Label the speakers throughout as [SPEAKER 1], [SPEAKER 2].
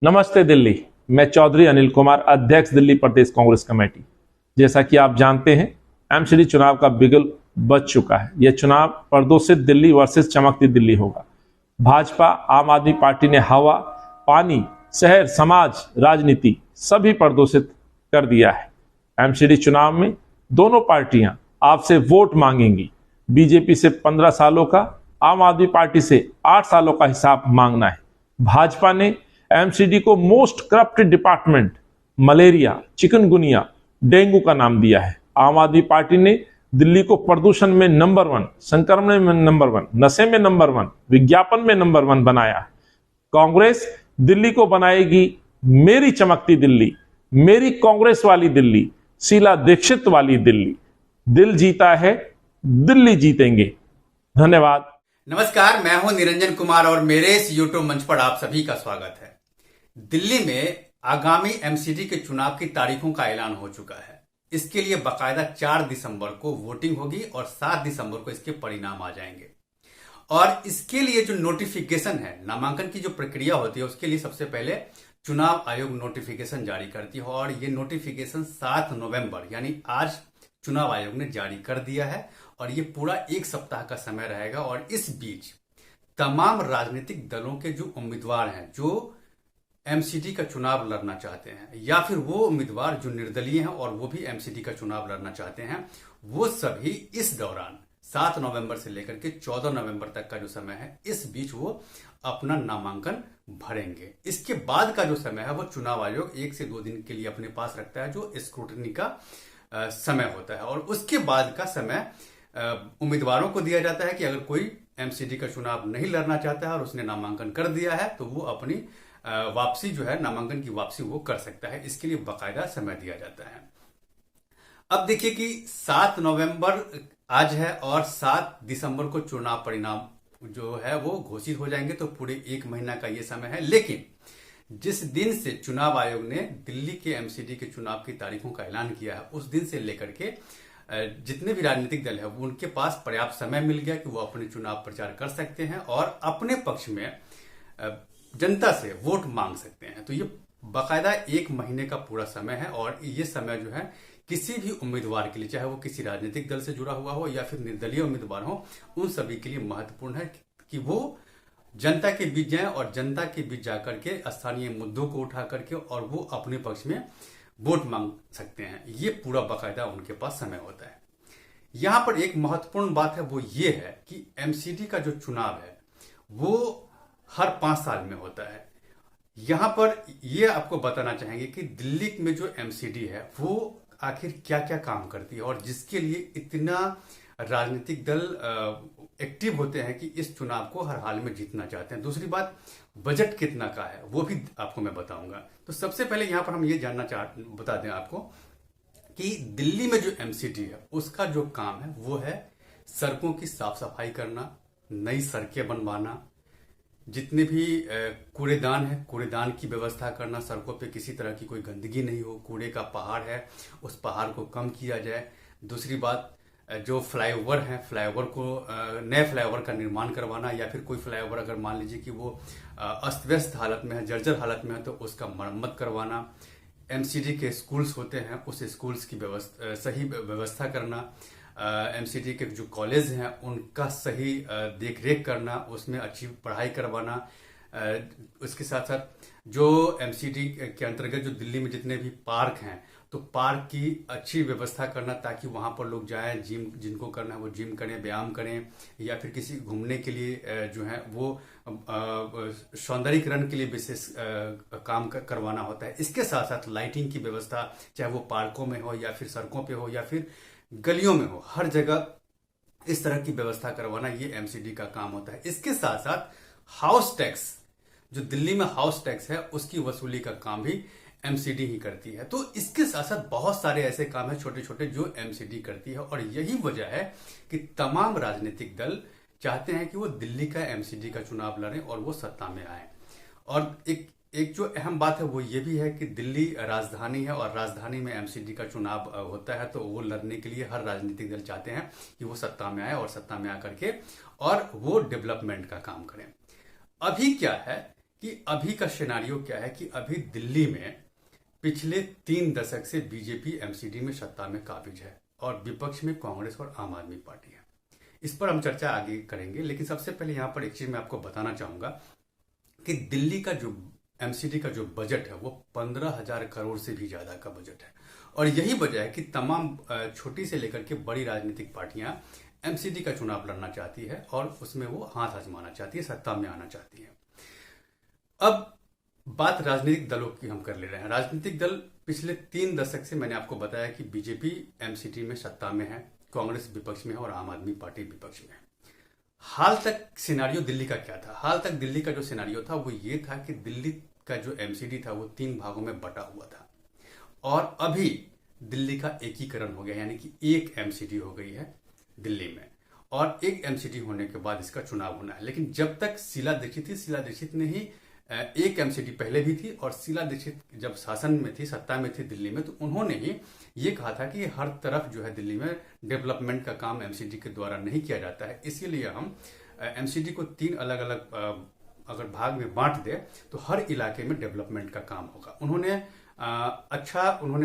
[SPEAKER 1] नमस्ते दिल्ली। मैं चौधरी अनिल कुमार, अध्यक्ष दिल्ली प्रदेश कांग्रेस कमेटी। जैसा कि आप जानते हैं, एमसीडी चुनाव का बिगुल बज चुका है। यह चुनाव प्रदूषित दिल्ली वर्सेस चमकती दिल्ली होगा। भाजपा आम आदमी पार्टी ने हवा, पानी, शहर, समाज, राजनीति सभी प्रदूषित कर दिया है। एमसीडी चुनाव में दोनों पार्टियां आपसे वोट मांगेंगी। बीजेपी से 15 सालों का, आम आदमी पार्टी से 8 सालों का हिसाब मांगना है। भाजपा ने एमसीडी को most corrupted department, malaria, chikungunya, dengue का नाम दिया है। आम आदमी पार्टी ने दिल्ली को प्रदूषण में नंबर 1, संक्रमण में नंबर 1, नशे में नंबर 1, विज्ञापन में नंबर 1 बनाया है। कांग्रेस दिल्ली को बनाएगी मेरी चमकती दिल्ली, मेरी कांग्रेस वाली दिल्ली, शीला दीक्षित वाली दिल्ली। दिल जीता है, दिल्ली जीतेंगे। धन्यवाद।
[SPEAKER 2] नमस्कार, मैं हूं निरंजन कुमार और मेरे इस यूट्यूब मंच पर आप सभी का स्वागत है। दिल्ली में आगामी एमसीडी के चुनाव की तारीखों का ऐलान हो चुका है। इसके लिए बाकायदा 4 दिसंबर को वोटिंग होगी और 7 दिसंबर को इसके परिणाम आ जाएंगे। और इसके लिए जो नोटिफिकेशन है, नामांकन की जो प्रक्रिया होती है, उसके लिए सबसे पहले चुनाव आयोग नोटिफिकेशन जारी करती है और ये नोटिफिकेशन 7 नवंबर यानी आज चुनाव आयोग ने जारी कर दिया है और ये पूरा 1 सप्ताह का समय रहेगा। और इस बीच तमाम राजनीतिक दलों के जो उम्मीदवार हैं, जो एमसीडी का चुनाव लड़ना चाहते हैं, या फिर वो उम्मीदवार जो निर्दलीय हैं और वो भी एमसीडी का चुनाव लड़ना चाहते हैं, वो सभी इस दौरान 7 नवंबर से लेकर के 14 नवंबर तक का जो समय है, इस बीच वो अपना नामांकन भरेंगे। इसके बाद का जो समय है वो चुनाव आयोग 1 से 2 दिन के लिए अपने पास रखता है, जो स्क्रूटनी का समय होता है। और उसके बाद का समय उम्मीदवारों को दिया जाता है कि अगर कोई एमसीडी का चुनाव नहीं लड़ना चाहता है और उसने नामांकन कर दिया है तो वो अपनी वापसी जो है, नामांकन की वापसी वो कर सकता है। इसके लिए बाकायदा समय दिया जाता है। अब देखिए कि 7 नवंबर आज है और 7 दिसंबर को चुनाव परिणाम जो है वो घोषित हो जाएंगे, तो पूरे 1 महीना का ये समय है। लेकिन जिस दिन से चुनाव आयोग ने दिल्ली के एमसीडी के चुनाव की तारीखों का ऐलान किया है, उस दिन से लेकर के जितने भी राजनीतिक दल है उनके पास पर्याप्त समय मिल गया कि वो अपने चुनाव प्रचार कर सकते हैं और अपने पक्ष में जनता से वोट मांग सकते हैं। तो ये बाकायदा 1 महीने का पूरा समय है और ये समय जो है किसी भी उम्मीदवार के लिए, चाहे वो किसी राजनीतिक दल से जुड़ा हुआ हो या फिर निर्दलीय उम्मीदवार हो, उन सभी के लिए महत्वपूर्ण है कि वो जनता के बीच जाएं और जनता के बीच जाकर के स्थानीय मुद्दों को उठा करके और वो अपने पक्ष में वोट मांग सकते हैं। ये पूरा बाकायदा उनके पास समय होता है। यहां पर एक महत्वपूर्ण बात है, वो ये है कि एमसीडी का जो चुनाव है वो हर 5 साल में होता है। यहां पर ये आपको बताना चाहेंगे कि दिल्ली में जो एमसीडी है वो आखिर क्या क्या काम करती है और जिसके लिए इतना राजनीतिक दल एक्टिव होते हैं कि इस चुनाव को हर हाल में जीतना चाहते हैं। दूसरी बात, बजट कितना का है वो भी आपको मैं बताऊंगा। तो सबसे पहले यहां पर हम ये बता दें आपको कि दिल्ली में जो एमसीडी है उसका जो काम है वो है सड़कों की साफ सफाई करना, नई सड़कें बनवाना, जितने भी कूड़ेदान है कूड़ेदान की व्यवस्था करना, सड़कों पे किसी तरह की कोई गंदगी नहीं हो, कूड़े का पहाड़ है उस पहाड़ को कम किया जाए। दूसरी बात, जो फ्लाईओवर है, फ्लाईओवर को नए फ्लाईओवर का निर्माण करवाना, या फिर कोई फ्लाईओवर अगर मान लीजिए कि वो अस्त व्यस्त हालत में है, जर्जर हालत में है, तो उसका मरम्मत करवाना। एमसीडी के स्कूल्स होते हैं, उस स्कूल्स की सही व्यवस्था करना। एमसीडी के जो कॉलेज हैं उनका सही देख रेख करना, उसमें अच्छी पढ़ाई करवाना। उसके साथ साथ जो एमसीडी के अंतर्गत जो दिल्ली में जितने भी पार्क हैं, तो पार्क की अच्छी व्यवस्था करना ताकि वहां पर लोग जाएं, जिम जिनको करना है वो जिम करें, व्यायाम करें, या फिर किसी घूमने के लिए जो है वो सौंदर्यीकरण के लिए विशेष काम करवाना होता है। इसके साथ साथ लाइटिंग की व्यवस्था, चाहे वो पार्कों में हो या फिर सड़कों पे हो या फिर गलियों में हो, हर जगह इस तरह की व्यवस्था करवाना ये एमसीडी का काम होता है। इसके साथ साथ हाउस टैक्स, जो दिल्ली में हाउस टैक्स है उसकी वसूली का काम भी एमसीडी ही करती है। तो इसके साथ साथ बहुत सारे ऐसे काम है छोटे छोटे जो एमसीडी करती है और यही वजह है कि तमाम राजनीतिक दल चाहते हैं कि वो दिल्ली का एमसीडी का चुनाव लड़ें और वो सत्ता में आए। और एक जो अहम बात है वो ये भी है कि दिल्ली राजधानी है और राजधानी में एमसीडी का चुनाव होता है, तो वो लड़ने के लिए हर राजनीतिक दल चाहते हैं कि वो सत्ता में आए और सत्ता में आकर के और वो डेवलपमेंट का काम करें। अभी क्या है कि अभी का सिनेरियो क्या है कि अभी दिल्ली में पिछले 3 दशक से बीजेपी एमसीडी में सत्ता में काबिज है और विपक्ष में कांग्रेस और आम आदमी पार्टी है। इस पर हम चर्चा आगे करेंगे, लेकिन सबसे पहले यहां पर एक चीज मैं आपको बताना चाहूंगा कि दिल्ली का जो एमसीडी का जो बजट है वो 15,000 करोड़ से भी ज्यादा का बजट है। और यही वजह है कि तमाम छोटी से लेकर के बड़ी राजनीतिक पार्टियां एमसीडी का चुनाव लड़ना चाहती है और उसमें वो हाथ आजमाना चाहती है, सत्ता में आना चाहती है। अब बात राजनीतिक दलों की हम कर ले रहे हैं। राजनीतिक दल पिछले 3 दशक से मैंने आपको बताया कि बीजेपी एमसीडी में सत्ता में है, कांग्रेस विपक्ष में है और आम आदमी पार्टी विपक्ष में है। हाल तक सिनेरियो दिल्ली का क्या था? हाल तक दिल्ली का जो सिनेरियो था वो ये था कि दिल्ली का जो एमसीडी था वो 3 भागों में बटा हुआ था और अभी दिल्ली का एकीकरण हो गया, यानी कि एक एमसीडी हो गई है दिल्ली में और एक एमसीडी होने के बाद इसका चुनाव होना है। लेकिन जब तक शीला दीक्षित थी, शीला दीक्षित ने ही एक एमसीडी पहले भी थी और शीला दीक्षित जब शासन में थी, सत्ता में थी दिल्ली में, तो उन्होंने ही ये कहा था कि हर तरफ जो है दिल्ली में डेवलपमेंट का काम एमसीडी के द्वारा नहीं किया जाता है, इसीलिए हम एमसीडी को 3 अलग अलग अगर भाग में बांट दे तो हर इलाके में डेवलपमेंट का काम होगा। उन्होंने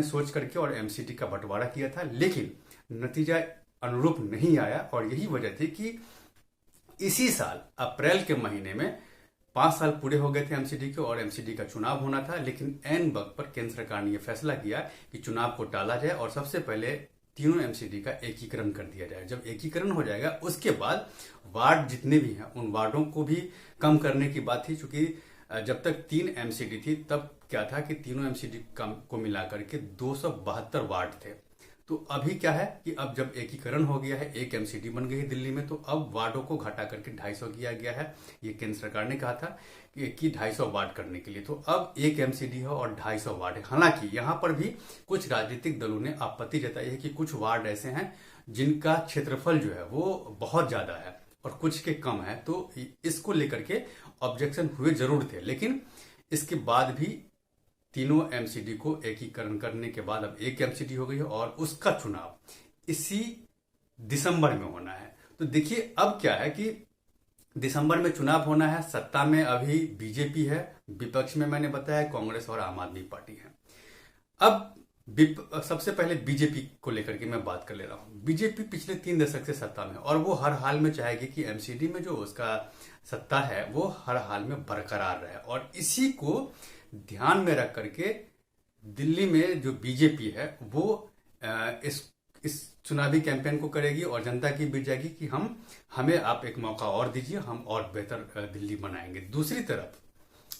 [SPEAKER 2] सोच करके और एमसीडी का बंटवारा किया था, लेकिन नतीजा अनुरूप नहीं आया और यही वजह थी कि इसी साल अप्रैल के महीने में 5 साल पूरे हो गए थे एमसीडी के और एमसीडी का चुनाव होना था, लेकिन एन वक्त पर केंद्र सरकार ने यह फैसला किया कि चुनाव को टाला जाए और सबसे पहले तीनों एमसीडी का एकीकरण कर दिया जाए। जब एकीकरण हो जाएगा उसके बाद वार्ड जितने भी हैं उन वार्डों को भी कम करने की बात थी, क्योंकि जब तक 3 एमसीडी थी तब क्या था कि तीनों एमसीडी को मिलाकर के 272 वार्ड थे। तो अभी क्या है कि अब जब एकीकरण हो गया है, एक एमसीडी बन गई है दिल्ली में, तो अब वार्डों को घटा करके 250 किया गया है। ये केंद्र सरकार ने कहा था कि 250 वार्ड करने के लिए, तो अब एक एमसीडी है और 250 वार्ड है। हालांकि यहां पर भी कुछ राजनीतिक दलों ने आपत्ति जताई है कि कुछ वार्ड ऐसे हैं जिनका क्षेत्रफल जो है वो बहुत ज्यादा है और कुछ के कम है, तो इसको लेकर के ऑब्जेक्शन हुए जरूर थे। लेकिन इसके बाद भी तीनों एमसीडी को एकीकरण करने के बाद अब एक एमसीडी हो गई है और उसका चुनाव इसी दिसंबर में होना है। तो देखिए अब क्या है कि दिसंबर में चुनाव होना है, सत्ता में अभी बीजेपी है, विपक्ष में मैंने बताया कांग्रेस और आम आदमी पार्टी है। अब सबसे पहले बीजेपी को लेकर के मैं बात कर ले रहा हूं। बीजेपी पिछले 3 दशक से सत्ता में और वो हर हाल में चाहेगी कि एमसीडी में जो उसका सत्ता है वो हर हाल में बरकरार रहे और इसी को ध्यान में रख करके दिल्ली में जो बीजेपी है वो इस चुनावी कैंपेन को करेगी और जनता की बीच जाएगी कि हमें आप एक मौका और दीजिए, हम और बेहतर दिल्ली बनाएंगे। दूसरी तरफ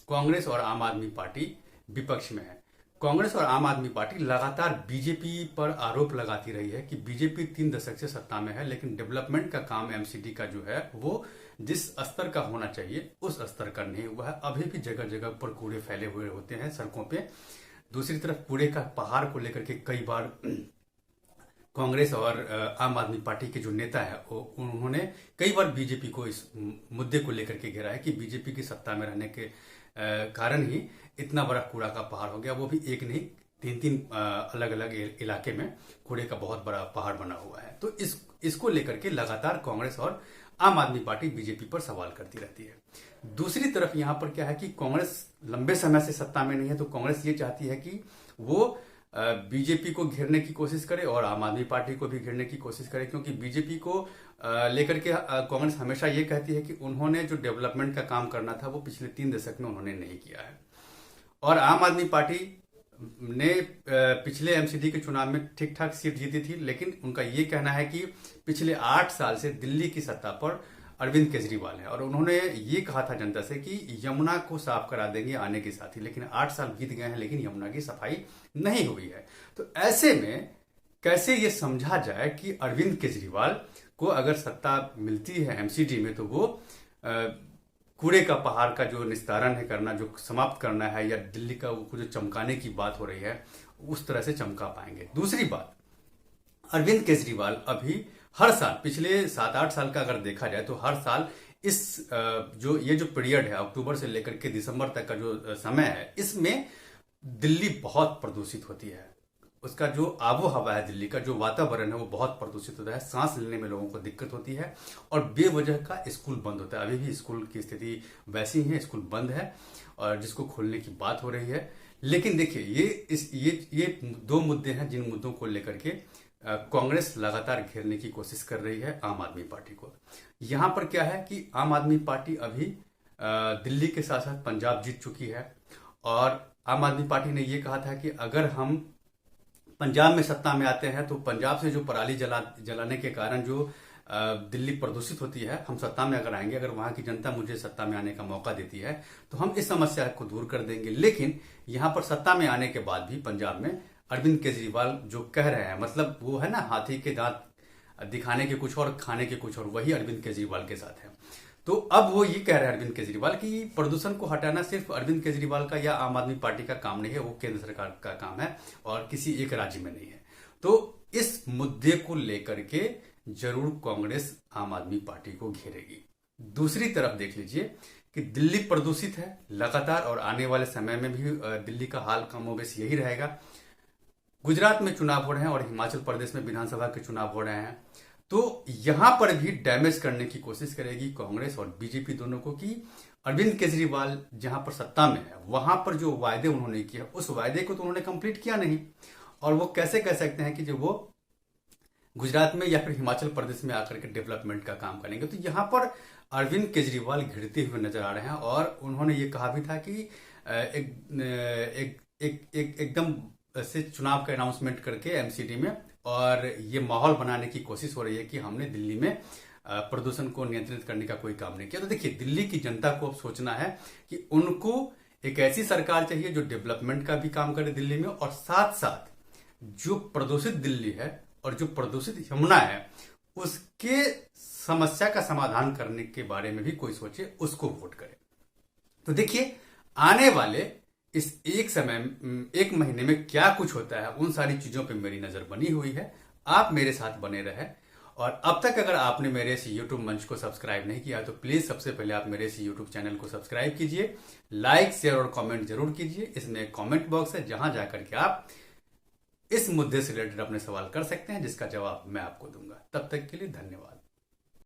[SPEAKER 2] कांग्रेस और आम आदमी पार्टी विपक्ष में है। कांग्रेस और आम आदमी पार्टी लगातार बीजेपी पर आरोप लगाती रही है कि बीजेपी 3 दशक से सत्ता में है, लेकिन डेवलपमेंट का काम एमसीडी का जो है वो जिस स्तर का होना चाहिए उस स्तर का नहीं हुआ है। अभी भी जगह जगह पर कूड़े फैले हुए होते हैं सड़कों पे। दूसरी तरफ कूड़े का पहाड़ को लेकर के कई बार कांग्रेस और आम आदमी पार्टी के जो नेता है उन्होंने कई बार बीजेपी को इस मुद्दे को लेकर के घेरा है कि बीजेपी की सत्ता में रहने के कारण ही इतना बड़ा कूड़ा का पहाड़ हो गया, वो भी एक नहीं 3 अलग अलग इलाके में कूड़े का बहुत बड़ा पहाड़ बना हुआ है। तो इसको लेकर के लगातार कांग्रेस और आम आदमी पार्टी बीजेपी पर सवाल करती रहती है। दूसरी तरफ यहां पर क्या है कि कांग्रेस लंबे समय से सत्ता में नहीं है, तो कांग्रेस ये चाहती है कि वो बीजेपी को घेरने की कोशिश करे और आम आदमी पार्टी को भी घेरने की कोशिश करे, क्योंकि बीजेपी को लेकर के कांग्रेस हमेशा ये कहती है कि उन्होंने जो डेवलपमेंट का काम करना था वो पिछले 3 दशक में उन्होंने नहीं किया है। और आम आदमी पार्टी ने पिछले एमसीडी के चुनाव में ठीक ठाक सीट जीती थी, लेकिन उनका ये कहना है कि पिछले 8 साल से दिल्ली की सत्ता पर अरविंद केजरीवाल है और उन्होंने ये कहा था जनता से कि यमुना को साफ करा देंगे आने के साथ ही, लेकिन 8 साल बीत गए हैं लेकिन यमुना की सफाई नहीं हुई है। तो ऐसे में कैसे ये समझा जाए कि अरविंद केजरीवाल को अगर सत्ता मिलती है एमसीडी में तो वो कूड़े का पहाड़ का जो निस्तारण है करना, जो समाप्त करना है, या दिल्ली का वो जो चमकाने की बात हो रही है उस तरह से चमका पाएंगे। दूसरी बात, अरविंद केजरीवाल अभी हर साल पिछले 7-8 साल का अगर देखा जाए तो हर साल इस ये जो पीरियड है अक्टूबर से लेकर के दिसंबर तक का जो समय है इसमें दिल्ली बहुत प्रदूषित होती है। उसका जो आबो हवा है, दिल्ली का जो वातावरण है वो बहुत प्रदूषित होता है, सांस लेने में लोगों को दिक्कत होती है और बेवजह का स्कूल बंद होता है। अभी भी स्कूल की स्थिति वैसी ही है, स्कूल बंद है और जिसको खोलने की बात हो रही है। लेकिन देखिए ये दो मुद्दे हैं जिन मुद्दों को लेकर के कांग्रेस लगातार घेरने की कोशिश कर रही है आम आदमी पार्टी को। यहां पर क्या है कि आम आदमी पार्टी अभी दिल्ली के साथ साथ पंजाब जीत चुकी है और आम आदमी पार्टी ने यह कहा था कि अगर हम पंजाब में सत्ता में आते हैं तो पंजाब से जो पराली जलाने के कारण जो दिल्ली प्रदूषित होती है, हम सत्ता में अगर आएंगे, अगर वहां की जनता मुझे सत्ता में आने का मौका देती है तो हम इस समस्या को दूर कर देंगे। लेकिन यहां पर सत्ता में आने के बाद भी पंजाब में अरविंद केजरीवाल जो कह रहे हैं, मतलब वो है ना हाथी के दांत दिखाने के कुछ और खाने के कुछ और, वही अरविंद केजरीवाल के साथ है। तो अब वो ये कह रहे हैं अरविंद केजरीवाल कि प्रदूषण को हटाना सिर्फ अरविंद केजरीवाल का या आम आदमी पार्टी का काम नहीं है, वो केंद्र सरकार का काम है और किसी एक राज्य में नहीं है। तो इस मुद्दे को लेकर के जरूर कांग्रेस आम आदमी पार्टी को घेरेगी। दूसरी तरफ देख लीजिए कि दिल्ली प्रदूषित है लगातार और आने वाले समय में भी दिल्ली का हाल कमोबेश यही रहेगा। गुजरात में चुनाव हो रहे हैं और हिमाचल प्रदेश में विधानसभा के चुनाव हो रहे हैं, तो यहां पर भी डैमेज करने की कोशिश करेगी कांग्रेस और बीजेपी दोनों को कि अरविंद केजरीवाल जहां पर सत्ता में है वहां पर जो वायदे उन्होंने किया उस वायदे को तो उन्होंने कंप्लीट किया नहीं, और वो कैसे कह सकते हैं कि जो वो गुजरात में या फिर हिमाचल प्रदेश में आकर के डेवलपमेंट का काम करेंगे। तो यहां पर अरविंद केजरीवाल घिरते हुए नजर आ रहे हैं और उन्होंने ये कहा भी था कि एकदम से चुनाव का अनाउंसमेंट करके एमसीडी में, और ये माहौल बनाने की कोशिश हो रही है कि हमने दिल्ली में प्रदूषण को नियंत्रित करने का कोई काम नहीं किया। तो देखिए दिल्ली की जनता को अब सोचना है कि उनको एक ऐसी सरकार चाहिए जो डेवलपमेंट का भी काम करे दिल्ली में, और साथ साथ जो प्रदूषित दिल्ली है और जो प्रदूषित यमुना है उसके समस्या का समाधान करने के बारे में भी कोई सोचे, उसको वोट करे। तो देखिए आने वाले इस एक महीने में क्या कुछ होता है, उन सारी चीजों पे मेरी नजर बनी हुई है। आप मेरे साथ बने रहे, और अब तक अगर आपने मेरे इस YouTube मंच को सब्सक्राइब नहीं किया तो प्लीज सबसे पहले आप मेरे इस YouTube चैनल को सब्सक्राइब कीजिए, लाइक शेयर और कमेंट जरूर कीजिए। इसमें एक कमेंट बॉक्स है जहां जाकर के आप इस मुद्दे से रिलेटेड अपने सवाल कर सकते हैं जिसका जवाब मैं आपको दूंगा। तब तक के लिए धन्यवाद।